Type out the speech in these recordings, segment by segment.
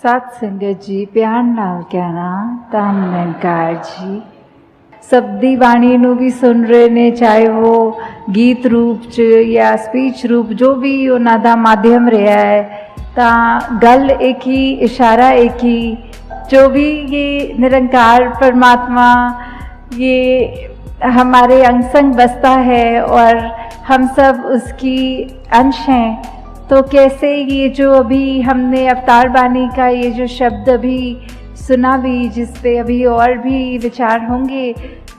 सत संगत जी प्यार नाल कहना धन निरंकार जी शब्दी बाणी नू भी सुन रहे ने, चाहे वो गीत रूप च या स्पीच रूप जो भी उन्हां दा माध्यम रहा है, तां गल एक ही, इशारा एक ही, जो भी ये निरंकार परमात्मा ये हमारे अंग संग बसता है और हम सब उसकी अंश हैं। तो कैसे ये जो अभी हमने अवतार बानी का ये जो शब्द अभी सुना भी, जिस पे अभी और भी विचार होंगे,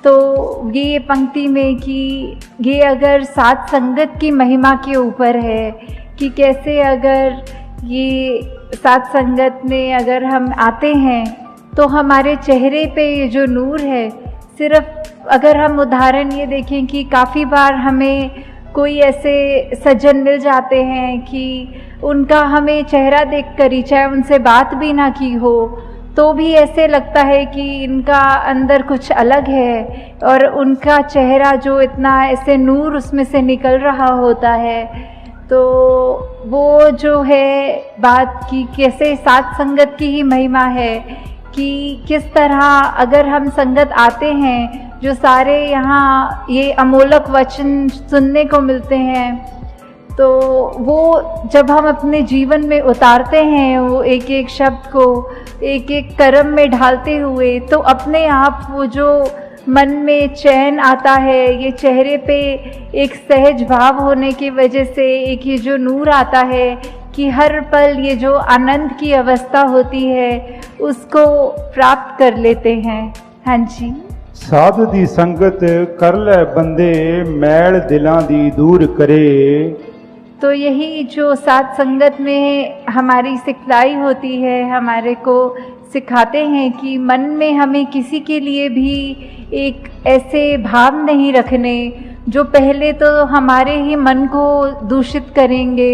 तो ये पंक्ति में कि ये अगर सात संगत की महिमा के ऊपर है कि कैसे अगर ये सात संगत में अगर हम आते हैं तो हमारे चेहरे पे ये जो नूर है, सिर्फ अगर हम उदाहरण ये देखें कि काफ़ी बार हमें कोई ऐसे सज्जन मिल जाते हैं कि उनका हमें चेहरा देखकर ही, चाहे उनसे बात भी ना की हो, तो भी ऐसे लगता है कि इनका अंदर कुछ अलग है और उनका चेहरा जो इतना ऐसे नूर उसमें से निकल रहा होता है। तो वो जो है बात की कैसे सात संगत की ही महिमा है कि किस तरह अगर हम संगत आते हैं, जो सारे यहाँ ये अमोलक वचन सुनने को मिलते हैं, तो वो जब हम अपने जीवन में उतारते हैं, वो एक एक शब्द को एक एक कर्म में ढालते हुए, तो अपने आप वो जो मन में चैन आता है, ये चेहरे पे एक सहज भाव होने की वजह से एक ये जो नूर आता है कि हर पल ये जो आनंद की अवस्था होती है उसको प्राप्त कर लेते हैं। हाँ जी। साध दी संगत कर ले बंदे मैल दिलां दी दूर करे। तो यही जो सात संगत में हमारी सिखलाई होती है, हमारे को सिखाते हैं कि मन में हमें किसी के लिए भी एक ऐसे भाव नहीं रखने जो पहले तो हमारे ही मन को दूषित करेंगे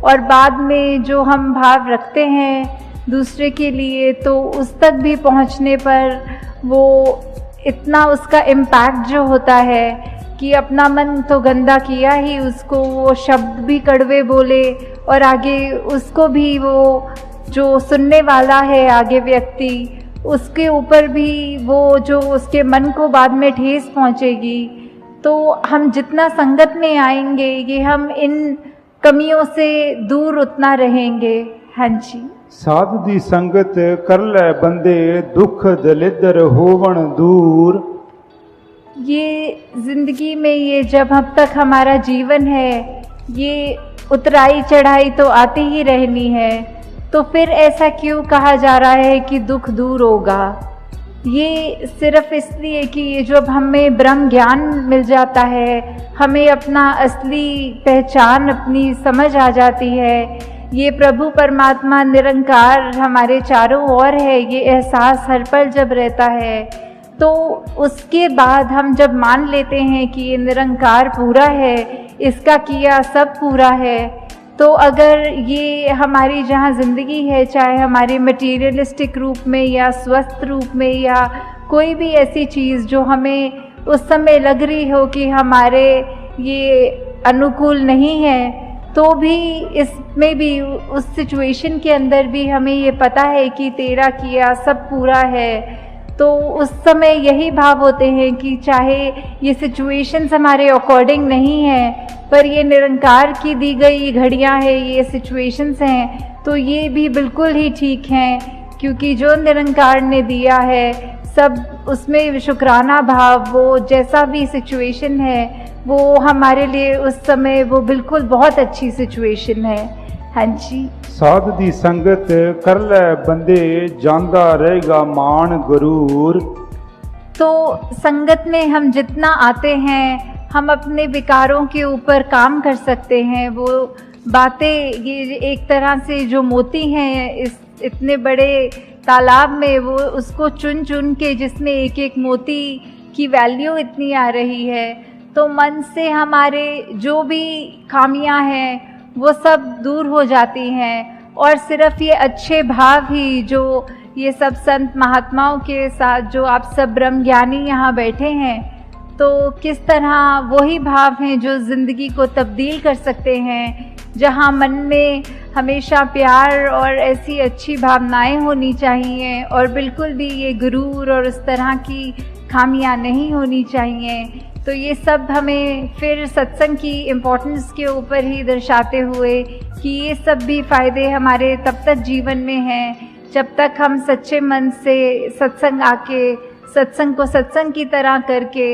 और बाद में जो हम भाव रखते हैं दूसरे के लिए, तो उस तक भी पहुंचने पर वो इतना उसका इम्पैक्ट जो होता है कि अपना मन तो गंदा किया ही, उसको वो शब्द भी कड़वे बोले और आगे उसको भी वो जो सुनने वाला है आगे व्यक्ति, उसके ऊपर भी वो जो उसके मन को बाद में ठेस पहुंचेगी। तो हम जितना संगत में आएंगे ये हम इन कमियों से दूर उतना रहेंगे। हाँ जी। साध दी संगत कर ले बंदे दुख दलिदर होवन दूर। ये जिंदगी में ये जब अब तक हमारा जीवन है, ये उतराई चढ़ाई तो आती ही रहनी है, तो फिर ऐसा क्यों कहा जा रहा है कि दुख दूर होगा? ये सिर्फ इसलिए कि ये जब हमें ब्रह्म ज्ञान मिल जाता है, हमें अपना असली पहचान अपनी समझ आ जाती है, ये प्रभु परमात्मा निरंकार हमारे चारों ओर है, ये एहसास हर पल जब रहता है, तो उसके बाद हम जब मान लेते हैं कि ये निरंकार पूरा है, इसका किया सब पूरा है, तो अगर ये हमारी जहाँ ज़िंदगी है, चाहे हमारे मटीरियलिस्टिक रूप में या स्वस्थ रूप में या कोई भी ऐसी चीज़ जो हमें उस समय लग रही हो कि हमारे ये अनुकूल नहीं है, तो भी इसमें भी उस सिचुएशन के अंदर भी हमें ये पता है कि तेरा किया सब पूरा है, तो उस समय यही भाव होते हैं कि चाहे ये सिचुएशंस हमारे अकॉर्डिंग नहीं है, पर ये निरंकार की दी गई घड़ियां हैं, ये सिचुएशंस हैं, तो ये भी बिल्कुल ही ठीक हैं, क्योंकि जो निरंकार ने दिया है सब उसमें शुक्राना भाव, वो जैसा भी सिचुएशन है वो हमारे लिए उस समय वो बिल्कुल बहुत अच्छी सिचुएशन है। हाँ जी। साध दी संगत कर ले बंदे जांदा रहेगा मान गरूर। तो संगत में हम जितना आते हैं, हम अपने विकारों के ऊपर काम कर सकते हैं। वो बातें ये एक तरह से जो मोती हैं इस इतने बड़े तालाब में, वो उसको चुन चुन के जिसमें एक एक मोती की वैल्यू इतनी आ रही है, तो मन से हमारे जो भी खामियां हैं वो सब दूर हो जाती हैं और सिर्फ ये अच्छे भाव ही जो ये सब संत महात्माओं के साथ जो आप सब ब्रह्म ज्ञानी यहाँ बैठे हैं, तो किस तरह वही भाव हैं जो ज़िंदगी को तब्दील कर सकते हैं। जहाँ मन में हमेशा प्यार और ऐसी अच्छी भावनाएं होनी चाहिए और बिल्कुल भी ये गुरूर और उस तरह की खामियां नहीं होनी चाहिए। तो ये सब हमें फिर सत्संग की इम्पोर्टेंस के ऊपर ही दर्शाते हुए कि ये सब भी फ़ायदे हमारे तब तक जीवन में हैं जब तक हम सच्चे मन से सत्संग आके सत्संग को सत्संग की तरह करके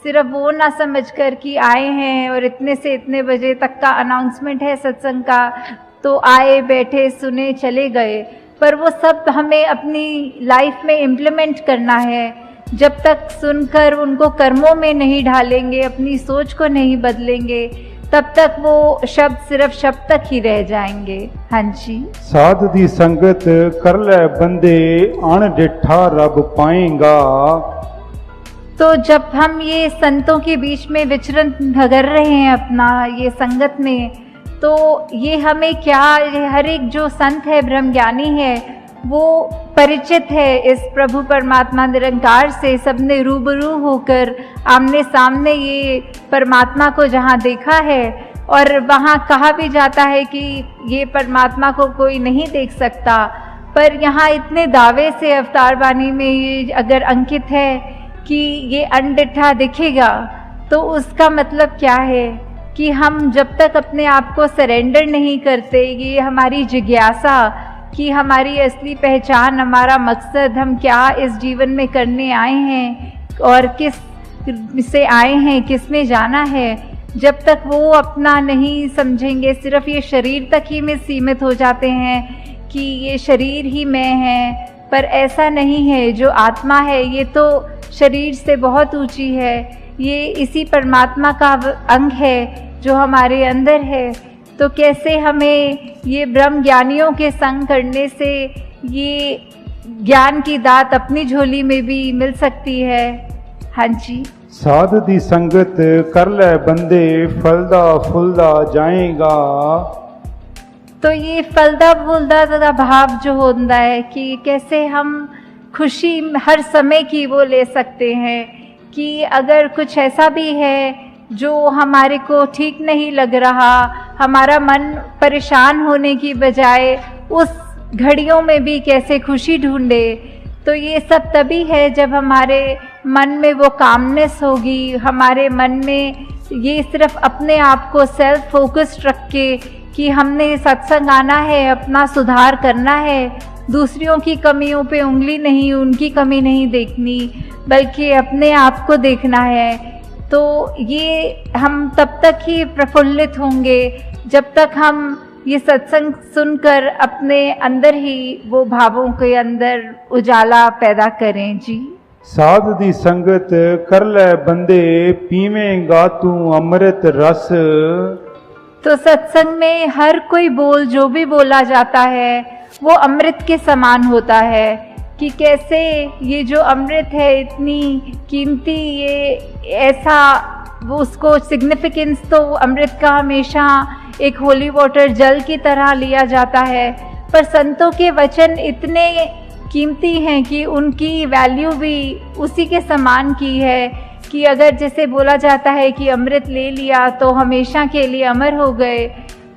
सिर्फ वो ना समझकर कि आए हैं और इतने से इतने बजे तक का अनाउंसमेंट है सत्संग का, तो आए बैठे सुने चले गए, पर वो सब हमें अपनी लाइफ में इम्प्लीमेंट करना है। जब तक सुनकर उनको कर्मों में नहीं ढालेंगे, अपनी सोच को नहीं बदलेंगे, तब तक वो शब्द सिर्फ शब्द तक ही रह जाएंगे। हाँ जी। साध दी संगत कर ले बंदे अण डिठा रब पाएगा। तो जब हम ये संतों के बीच में विचरण कर रहे हैं अपना ये संगत में, तो ये हमें क्या, हर एक जो संत है ब्रह्मज्ञानी है वो परिचित है इस प्रभु परमात्मा निरंकार से। सबने रूबरू होकर आमने सामने ये परमात्मा को जहाँ देखा है, और वहाँ कहा भी जाता है कि ये परमात्मा को कोई नहीं देख सकता, पर यहाँ इतने दावे से अवतार वाणी में ये अगर अंकित है कि ये अनडिठा दिखेगा, तो उसका मतलब क्या है कि हम जब तक अपने आप को सरेंडर नहीं करते, ये हमारी जिज्ञासा कि हमारी असली पहचान, हमारा मकसद, हम क्या इस जीवन में करने आए हैं और किस से आए हैं, किस में जाना है, जब तक वो अपना नहीं समझेंगे, सिर्फ ये शरीर तक ही में सीमित हो जाते हैं कि ये शरीर ही मैं है। पर ऐसा नहीं है, जो आत्मा है ये तो शरीर से बहुत ऊंची है, ये इसी परमात्मा का अंग है जो हमारे अंदर है। तो कैसे हमें ये ब्रह्म ज्ञानियों के संग करने से ये ज्ञान की दात अपनी झोली में भी मिल सकती है। हाँ जी। साध दी संगत कर ले बंदे फलदा फुलदा जाएगा। तो ये फलदा फुलदा का भाव जो होता है कि कैसे हम खुशी हर समय की वो ले सकते हैं कि अगर कुछ ऐसा भी है जो हमारे को ठीक नहीं लग रहा, हमारा मन परेशान होने की बजाय उस घड़ियों में भी कैसे खुशी ढूंढे। तो ये सब तभी है जब हमारे मन में वो कामनेस होगी, हमारे मन में ये सिर्फ अपने आप को सेल्फ फोकस्ड रख के कि हमने सत्संग आना है, अपना सुधार करना है, दूसरों की कमियों पे उंगली नहीं, उनकी कमी नहीं देखनी, बल्कि अपने आप को देखना है। तो ये हम तब तक ही प्रफुल्लित होंगे जब तक हम ये सत्संग सुनकर अपने अंदर ही वो भावों के अंदर उजाला पैदा करें। जी। साध दी संगत कर ले बंदे पीवेंगा तू अमृत रस। तो सत्संग में हर कोई बोल जो भी बोला जाता है वो अमृत के समान होता है कि कैसे ये जो अमृत है इतनी कीमती, ये ऐसा वो उसको सिग्निफिकेंस तो अमृत का हमेशा एक होली वाटर जल की तरह लिया जाता है, पर संतों के वचन इतने कीमती हैं कि उनकी वैल्यू भी उसी के समान की है कि अगर जैसे बोला जाता है कि अमृत ले लिया तो हमेशा के लिए अमर हो गए,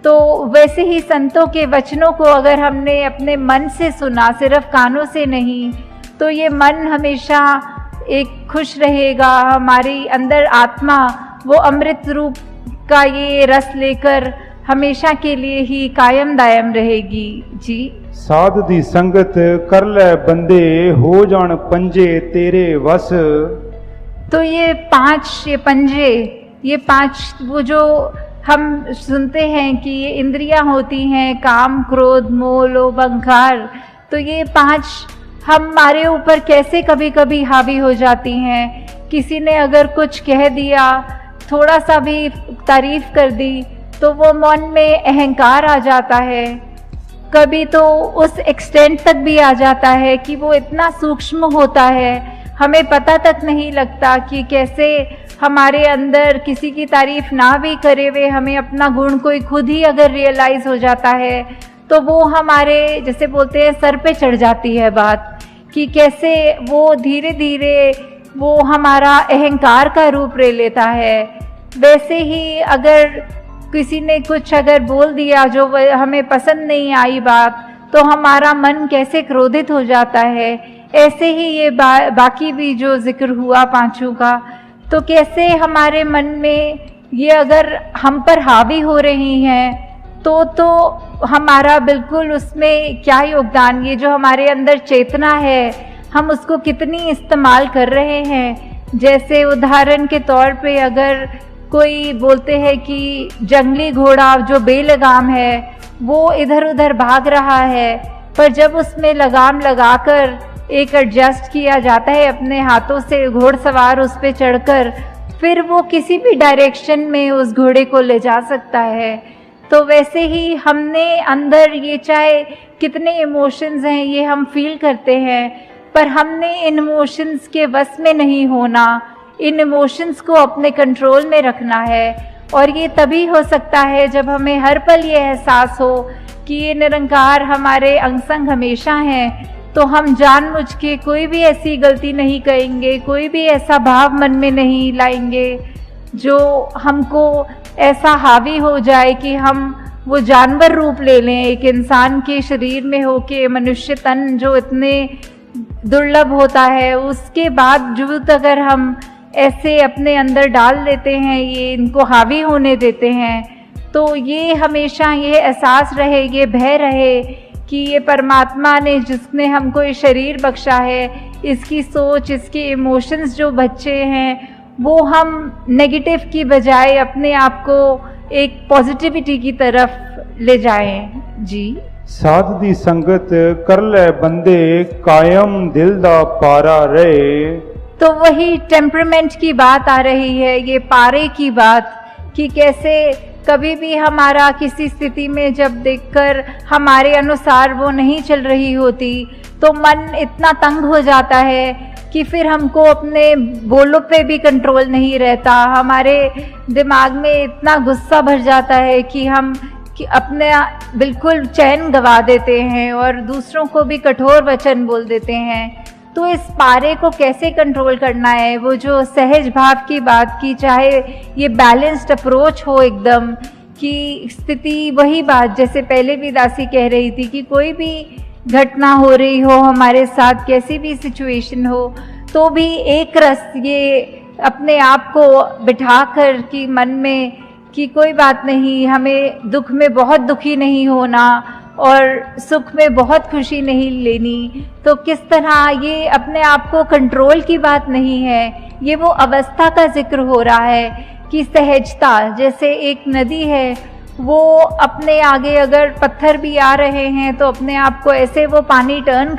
तो वैसे ही संतों के वचनों को अगर हमने अपने मन से सुना, सिर्फ कानों से नहीं, तो ये मन हमेशा एक खुश रहेगा, हमारी अंदर आत्मा वो अमृत रूप का ये रस लेकर हमेशा के लिए ही कायम दायम रहेगी। जी। साध दी संगत कर ले बंदे हो जान पंजे तेरे वस। तो ये पंजे, ये पांच वो जो हम सुनते हैं कि ये इंद्रियां होती हैं, काम क्रोध मोह लोभ अहंकार, तो ये पांच हमारे ऊपर कैसे कभी कभी हावी हो जाती हैं। किसी ने अगर कुछ कह दिया, थोड़ा सा भी तारीफ कर दी, तो वो मन में अहंकार आ जाता है। कभी तो उस एक्सटेंट तक भी आ जाता है कि वो इतना सूक्ष्म होता है, हमें पता तक नहीं लगता कि कैसे हमारे अंदर किसी की तारीफ ना भी करे हुए हमें अपना गुण कोई खुद ही अगर रियलाइज हो जाता है, तो वो हमारे जैसे बोलते हैं सर पे चढ़ जाती है बात कि कैसे वो धीरे धीरे वो हमारा अहंकार का रूप ले लेता है। वैसे ही अगर किसी ने कुछ अगर बोल दिया जो हमें पसंद नहीं आई बात, तो हमारा मन कैसे क्रोधित हो जाता है। ऐसे ही ये बाकी भी जो जिक्र हुआ पांचों का, तो कैसे हमारे मन में ये अगर हम पर हावी हो रही हैं तो हमारा बिल्कुल उसमें क्या योगदान, ये जो हमारे अंदर चेतना है हम उसको कितनी इस्तेमाल कर रहे हैं। जैसे उदाहरण के तौर पे अगर कोई बोलते हैं कि जंगली घोड़ा जो बेलगाम है वो इधर उधर भाग रहा है, पर जब उसमें लगाम लगाकर एक एडजस्ट किया जाता है अपने हाथों से, घोड़सवार उस पे चढ़कर फिर वो किसी भी डायरेक्शन में उस घोड़े को ले जा सकता है। तो वैसे ही हमने अंदर ये चाहे कितने इमोशंस हैं ये हम फील करते हैं, पर हमने इन इमोशंस के वश में नहीं होना, इन इमोशंस को अपने कंट्रोल में रखना है। और ये तभी हो सकता है जब हमें हर पल ये एहसास हो कि ये निरंकार हमारे अंग संग हमेशा हैं, तो हम जानबूझ के कोई भी ऐसी गलती नहीं करेंगे, कोई भी ऐसा भाव मन में नहीं लाएंगे जो हमको ऐसा हावी हो जाए कि हम वो जानवर रूप ले लें, एक इंसान के शरीर में होके मनुष्य तन जो इतने दुर्लभ होता है, उसके बावजूद अगर हम ऐसे अपने अंदर डाल लेते हैं, ये इनको हावी होने देते हैं, तो ये हमेशा ये एहसास रहे, ये भय रहे कि ये परमात्मा ने जिसने हमको ये शरीर बख्शा है, इसकी सोच, इसके इमोशंस जो बच्चे हैं वो हम नेगेटिव की बजाय अपने आप को एक पॉजिटिविटी की तरफ ले जाएं। जी। साध दी संगत कर ले बंदे कायम दिल दा पारा रहे। तो वही टेम्परामेंट की बात आ रही है, ये पारे की बात, कि कैसे कभी भी हमारा किसी स्थिति में जब देखकर हमारे अनुसार वो नहीं चल रही होती तो मन इतना तंग हो जाता है कि फिर हमको अपने बोलों पे भी कंट्रोल नहीं रहता, हमारे दिमाग में इतना गुस्सा भर जाता है कि हम अपने बिल्कुल चैन गवा देते हैं और दूसरों को भी कठोर वचन बोल देते हैं। तो इस पारे को कैसे कंट्रोल करना है, वो जो सहज भाव की बात की, चाहे ये बैलेंस्ड अप्रोच हो एकदम, कि स्थिति वही बात जैसे पहले भी दासी कह रही थी कि कोई भी घटना हो रही हो हमारे साथ, कैसी भी सिचुएशन हो, तो भी एक रस ये अपने आप को बिठाकर कि मन में कि कोई बात नहीं, हमें दुख में बहुत दुखी नहीं होना और सुख में बहुत खुशी नहीं लेनी। तो किस तरह ये अपने आप को कंट्रोल की बात नहीं है, ये वो अवस्था का जिक्र हो रहा है कि सहजता, जैसे एक नदी है वो अपने आगे अगर पत्थर भी आ रहे हैं तो अपने आप को ऐसे वो पानी टर्न